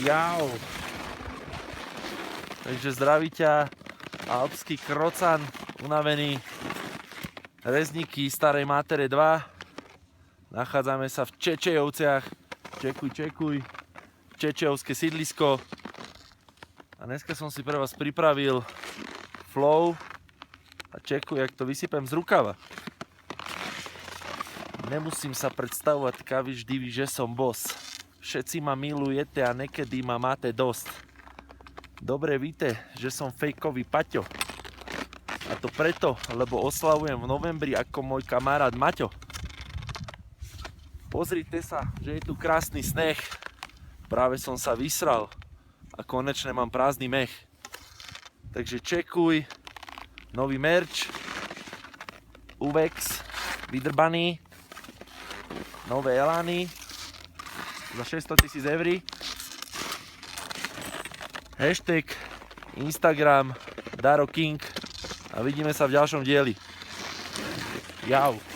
Jau. Takže zdraví ťa alpský krocan, unavený. Rezníky Starej Mátere 2. Nachádzame sa v Čečejovciach. Čekuj. Čečejovské sídlisko. A dneska som si pre vás pripravil flow. A čekuj, jak to vysypem z rukava. Nemusím sa predstavovať vždy, že som boss. Všetci ma milujete a niekedy ma máte dosť. Dobre víte, že som fejkový Paťo. A to preto, lebo oslavujem v novembri ako môj kamarát Maťo. Pozrite sa, že je tu krásny sneh. Práve som sa vysral a konečne mám prázdny mech. Takže čekuj, nový merch, Uvex, vydrbaný, nové elány za 600 000 eur. Hashtag Instagram Daro King a vidíme sa v ďalšom dieli. Jau.